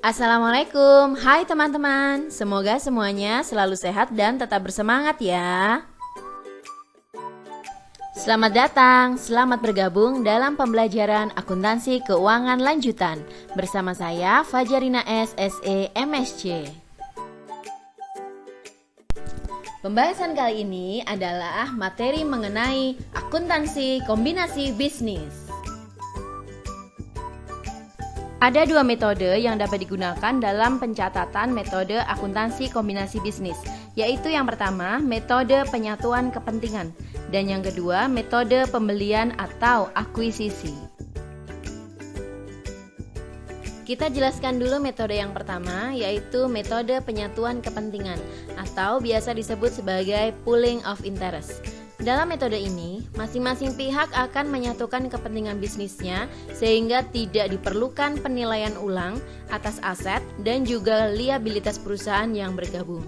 Assalamualaikum, hai teman-teman. Semoga semuanya selalu sehat dan tetap bersemangat ya. Selamat datang, selamat bergabung dalam pembelajaran akuntansi keuangan lanjutan bersama saya Fajarina S. SE MSc. Pembahasan kali ini adalah materi mengenai akuntansi kombinasi bisnis. Ada dua metode yang dapat digunakan dalam pencatatan metode akuntansi kombinasi bisnis, yaitu yang pertama, metode penyatuan kepentingan, dan yang kedua, metode pembelian atau akuisisi. Kita jelaskan dulu metode yang pertama, yaitu metode penyatuan kepentingan, atau biasa disebut sebagai pooling of interest. Dalam metode ini, masing-masing pihak akan menyatukan kepentingan bisnisnya sehingga tidak diperlukan penilaian ulang atas aset dan juga liabilitas perusahaan yang bergabung.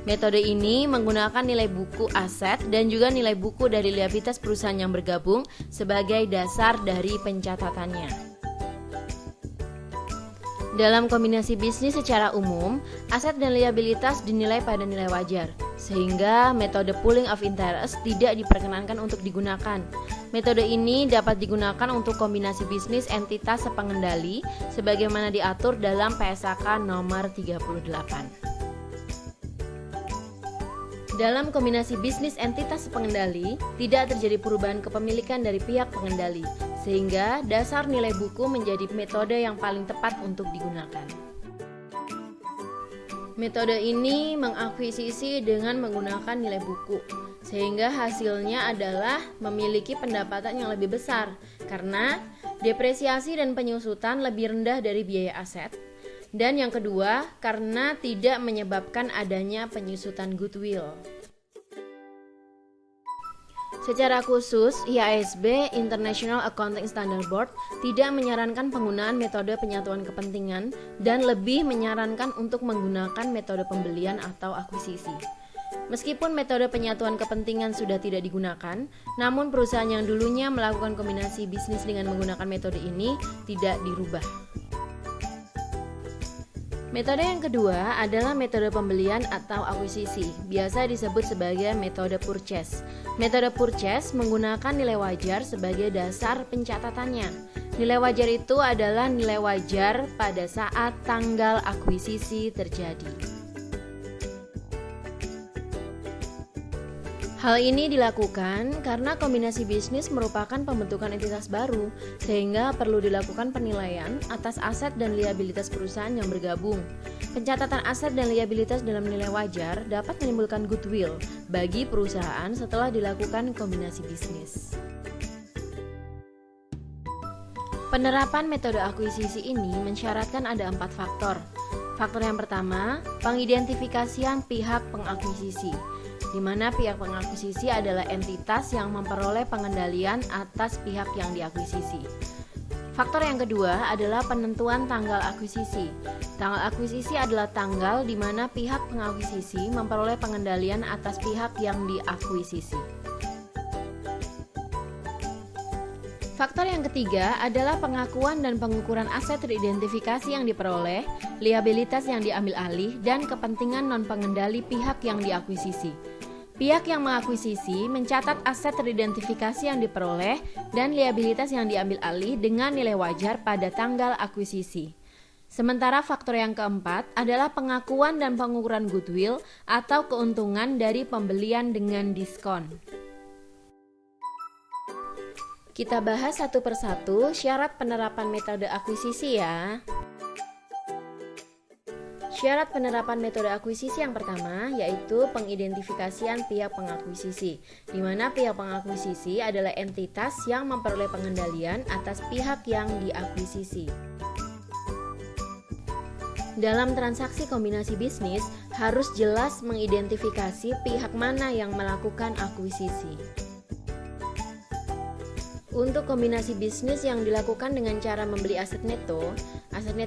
Metode ini menggunakan nilai buku aset dan juga nilai buku dari liabilitas perusahaan yang bergabung sebagai dasar dari pencatatannya. Dalam kombinasi bisnis secara umum, aset dan liabilitas dinilai pada nilai wajar, sehingga metode pooling of interest tidak diperkenankan untuk digunakan. Metode ini dapat digunakan untuk kombinasi bisnis entitas sepengendali, sebagaimana diatur dalam PSAK nomor 38. Dalam kombinasi bisnis entitas sepengendali, tidak terjadi perubahan kepemilikan dari pihak pengendali, sehingga dasar nilai buku menjadi metode yang paling tepat untuk digunakan. Metode ini mengakuisisi dengan menggunakan nilai buku, sehingga hasilnya adalah memiliki pendapatan yang lebih besar, karena depresiasi dan penyusutan lebih rendah dari biaya aset. Dan yang kedua, karena tidak menyebabkan adanya penyusutan goodwill. Secara khusus, IASB International Accounting Standard Board tidak menyarankan penggunaan metode penyatuan kepentingan dan lebih menyarankan untuk menggunakan metode pembelian atau akuisisi. Meskipun metode penyatuan kepentingan sudah tidak digunakan, namun perusahaan yang dulunya melakukan kombinasi bisnis dengan menggunakan metode ini tidak dirubah. Metode yang kedua adalah metode pembelian atau akuisisi, biasa disebut sebagai metode purchase. Metode purchase menggunakan nilai wajar sebagai dasar pencatatannya. Nilai wajar itu adalah nilai wajar pada saat tanggal akuisisi terjadi. Hal ini dilakukan karena kombinasi bisnis merupakan pembentukan entitas baru, sehingga perlu dilakukan penilaian atas aset dan liabilitas perusahaan yang bergabung. Pencatatan aset dan liabilitas dalam nilai wajar dapat menimbulkan goodwill bagi perusahaan setelah dilakukan kombinasi bisnis. Penerapan metode akuisisi ini mensyaratkan ada 4 faktor. Faktor yang pertama, pengidentifikasian pihak pengakuisisi, di mana pihak pengakuisisi adalah entitas yang memperoleh pengendalian atas pihak yang diakuisisi. Faktor yang kedua adalah penentuan tanggal akuisisi. Tanggal akuisisi adalah tanggal di mana pihak pengakuisisi memperoleh pengendalian atas pihak yang diakuisisi. Faktor yang ketiga adalah pengakuan dan pengukuran aset teridentifikasi yang diperoleh, liabilitas yang diambil alih, dan kepentingan non-pengendali pihak yang diakuisisi. Pihak yang mengakuisisi mencatat aset teridentifikasi yang diperoleh dan liabilitas yang diambil alih dengan nilai wajar pada tanggal akuisisi. Sementara faktor yang keempat adalah pengakuan dan pengukuran goodwill atau keuntungan dari pembelian dengan diskon. Kita bahas satu persatu syarat penerapan metode akuisisi ya. Syarat penerapan metode akuisisi yang pertama yaitu pengidentifikasian pihak pengakuisisi, di mana pihak pengakuisisi adalah entitas yang memperoleh pengendalian atas pihak yang diakuisisi. Dalam transaksi kombinasi bisnis harus jelas mengidentifikasi pihak mana yang melakukan akuisisi. Untuk kombinasi bisnis yang dilakukan dengan cara membeli aset neto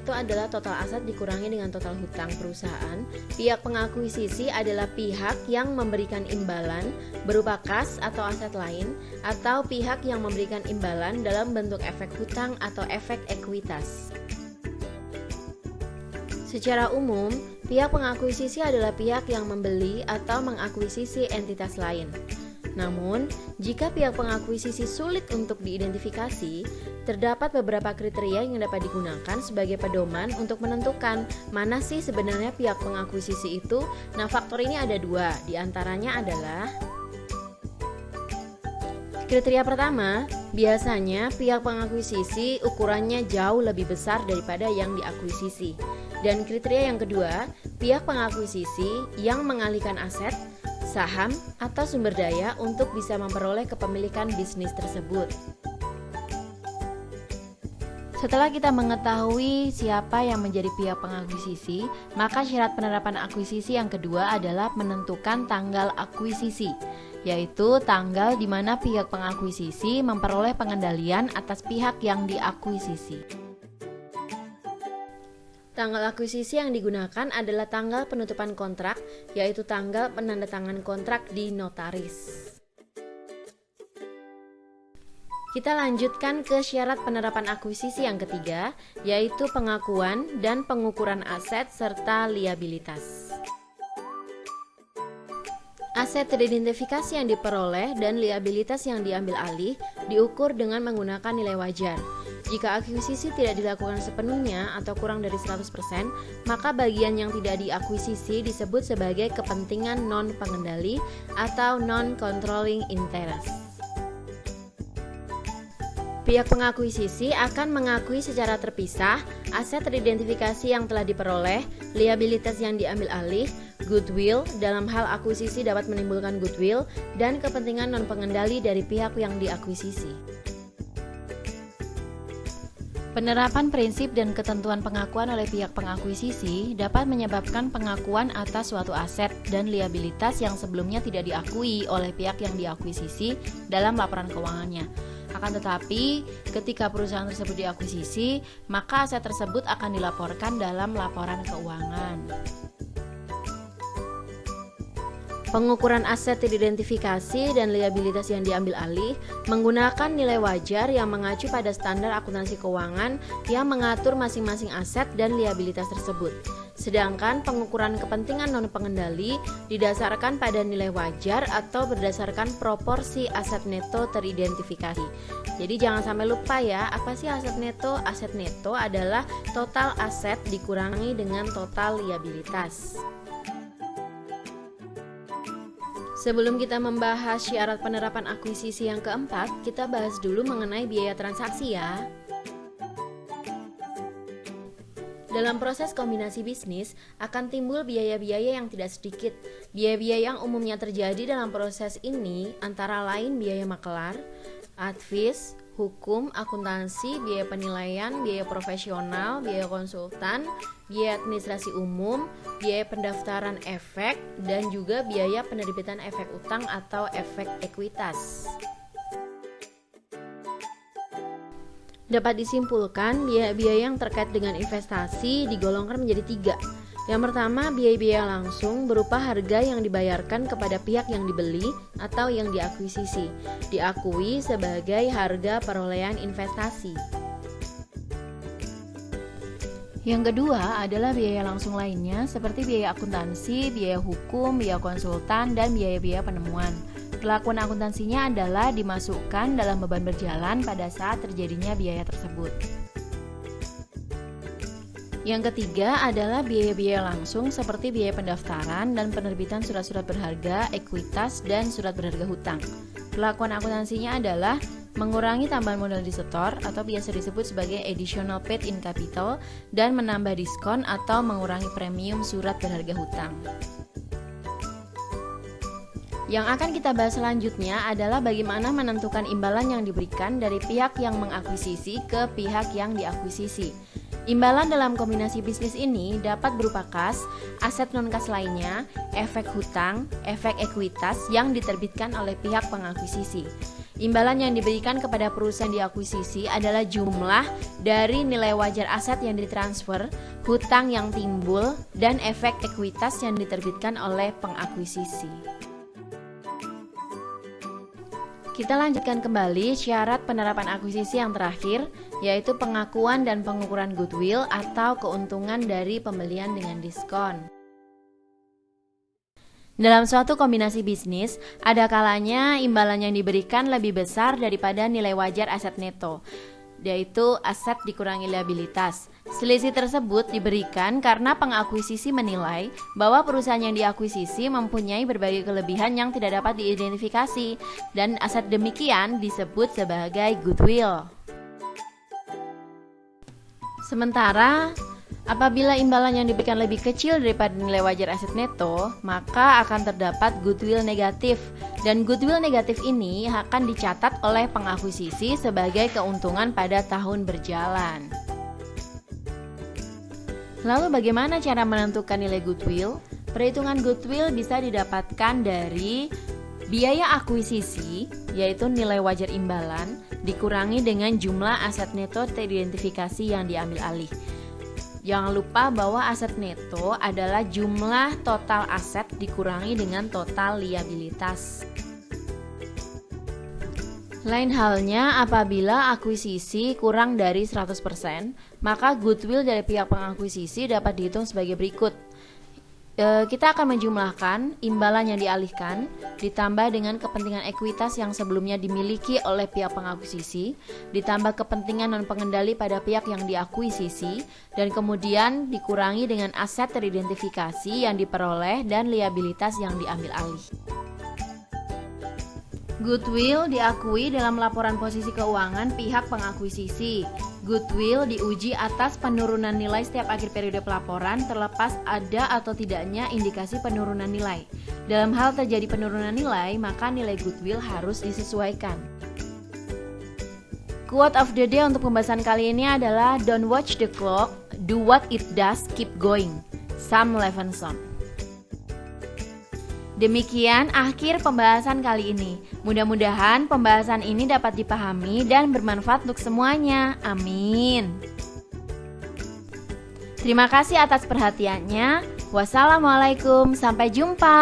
adalah total aset dikurangi dengan total hutang perusahaan. Pihak pengakuisisi adalah pihak yang memberikan imbalan berupa kas atau aset lain, atau pihak yang memberikan imbalan dalam bentuk efek hutang atau efek ekuitas. Secara umum, pihak pengakuisisi adalah pihak yang membeli atau mengakuisisi entitas lain. Namun, jika pihak pengakuisisi sulit untuk diidentifikasi, terdapat beberapa kriteria yang dapat digunakan sebagai pedoman untuk menentukan mana sih sebenarnya pihak pengakuisisi itu. Nah, faktor ini ada dua, diantaranya adalah kriteria pertama, biasanya pihak pengakuisisi ukurannya jauh lebih besar daripada yang diakuisisi. Dan kriteria yang kedua, pihak pengakuisisi yang mengalihkan aset, saham, atau sumber daya untuk bisa memperoleh kepemilikan bisnis tersebut. Setelah kita mengetahui siapa yang menjadi pihak pengakuisisi, maka syarat penerapan akuisisi yang kedua adalah menentukan tanggal akuisisi, yaitu tanggal di mana pihak pengakuisisi memperoleh pengendalian atas pihak yang diakuisisi. Tanggal akuisisi yang digunakan adalah tanggal penutupan kontrak, yaitu tanggal penandatangan kontrak di notaris. Kita lanjutkan ke syarat penerapan akuisisi yang ketiga, yaitu pengakuan dan pengukuran aset serta liabilitas. Aset teridentifikasi yang diperoleh dan liabilitas yang diambil alih diukur dengan menggunakan nilai wajar. Jika akuisisi tidak dilakukan sepenuhnya atau kurang dari 100%, maka bagian yang tidak diakuisisi disebut sebagai kepentingan non-pengendali atau non-controlling interest. Pihak pengakuisisi akan mengakui secara terpisah aset teridentifikasi yang telah diperoleh, liabilitas yang diambil alih, goodwill, dalam hal akuisisi dapat menimbulkan goodwill, dan kepentingan non-pengendali dari pihak yang diakuisisi. Penerapan prinsip dan ketentuan pengakuan oleh pihak pengakuisisi dapat menyebabkan pengakuan atas suatu aset dan liabilitas yang sebelumnya tidak diakui oleh pihak yang diakuisisi dalam laporan keuangannya. Akan tetapi, ketika perusahaan tersebut diakuisisi, maka aset tersebut akan dilaporkan dalam laporan keuangan. Pengukuran aset teridentifikasi dan liabilitas yang diambil alih menggunakan nilai wajar yang mengacu pada standar akuntansi keuangan yang mengatur masing-masing aset dan liabilitas tersebut. Sedangkan pengukuran kepentingan non-pengendali didasarkan pada nilai wajar atau berdasarkan proporsi aset neto teridentifikasi. Jadi jangan sampai lupa ya, apa sih aset neto? Aset neto adalah total aset dikurangi dengan total liabilitas. Sebelum kita membahas syarat penerapan akuisisi yang keempat, kita bahas dulu mengenai biaya transaksi ya. Dalam proses kombinasi bisnis, akan timbul biaya-biaya yang tidak sedikit. Biaya-biaya yang umumnya terjadi dalam proses ini antara lain biaya makelar, advis, hukum, akuntansi, biaya penilaian, biaya profesional, biaya konsultan, biaya administrasi umum, biaya pendaftaran efek, dan juga biaya penerbitan efek utang atau efek ekuitas. Dapat disimpulkan, biaya-biaya yang terkait dengan investasi digolongkan menjadi 3. Yang pertama, biaya-biaya langsung berupa harga yang dibayarkan kepada pihak yang dibeli atau yang diakuisisi, diakui sebagai harga perolehan investasi. Yang kedua adalah biaya langsung lainnya seperti biaya akuntansi, biaya hukum, biaya konsultan, dan biaya-biaya penemuan. Kelakuan akuntansinya adalah dimasukkan dalam beban berjalan pada saat terjadinya biaya tersebut. Yang ketiga adalah biaya-biaya langsung seperti biaya pendaftaran dan penerbitan surat-surat berharga, ekuitas, dan surat berharga hutang. Kelakuan akuntansinya adalah mengurangi tambahan modal di setor atau biasa disebut sebagai additional paid in capital dan menambah diskon atau mengurangi premium surat berharga hutang. Yang akan kita bahas selanjutnya adalah bagaimana menentukan imbalan yang diberikan dari pihak yang mengakuisisi ke pihak yang diakuisisi. Imbalan dalam kombinasi bisnis ini dapat berupa kas, aset non-kas lainnya, efek hutang, efek ekuitas yang diterbitkan oleh pihak pengakuisisi. Imbalan yang diberikan kepada perusahaan diakuisisi adalah jumlah dari nilai wajar aset yang ditransfer, hutang yang timbul, dan efek ekuitas yang diterbitkan oleh pengakuisisi. Kita lanjutkan kembali syarat penerapan akuisisi yang terakhir, yaitu pengakuan dan pengukuran goodwill atau keuntungan dari pembelian dengan diskon. Dalam suatu kombinasi bisnis, ada kalanya imbalan yang diberikan lebih besar daripada nilai wajar aset neto, yaitu aset dikurangi liabilitas. Selisih tersebut diberikan karena pengakuisisi menilai bahwa perusahaan yang diakuisisi mempunyai berbagai kelebihan yang tidak dapat diidentifikasi, dan aset demikian disebut sebagai goodwill. Sementara, apabila imbalan yang diberikan lebih kecil daripada nilai wajar aset neto, maka akan terdapat goodwill negatif, dan goodwill negatif ini akan dicatat oleh pengakuisisi sebagai keuntungan pada tahun berjalan. Lalu bagaimana cara menentukan nilai goodwill? Perhitungan goodwill bisa didapatkan dari biaya akuisisi, yaitu nilai wajar imbalan, dikurangi dengan jumlah aset neto teridentifikasi yang diambil alih. Jangan lupa bahwa aset neto adalah jumlah total aset dikurangi dengan total liabilitas. Lain halnya apabila akuisisi kurang dari 100%, maka goodwill dari pihak pengakuisisi dapat dihitung sebagai berikut. Kita akan menjumlahkan imbalan yang dialihkan ditambah dengan kepentingan ekuitas yang sebelumnya dimiliki oleh pihak pengakuisisi, ditambah kepentingan non pengendali pada pihak yang diakuisisi, dan kemudian dikurangi dengan aset teridentifikasi yang diperoleh dan liabilitas yang diambil alih. Goodwill diakui dalam laporan posisi keuangan pihak pengakuisisi. Goodwill diuji atas penurunan nilai setiap akhir periode pelaporan terlepas ada atau tidaknya indikasi penurunan nilai. Dalam hal terjadi penurunan nilai, maka nilai goodwill harus disesuaikan. Quote of the day untuk pembahasan kali ini adalah "Don't watch the clock, do what it does, keep going." Sam Levinson. Demikian akhir pembahasan kali ini. Mudah-mudahan pembahasan ini dapat dipahami dan bermanfaat untuk semuanya. Amin. Terima kasih atas perhatiannya. Wassalamualaikum, sampai jumpa.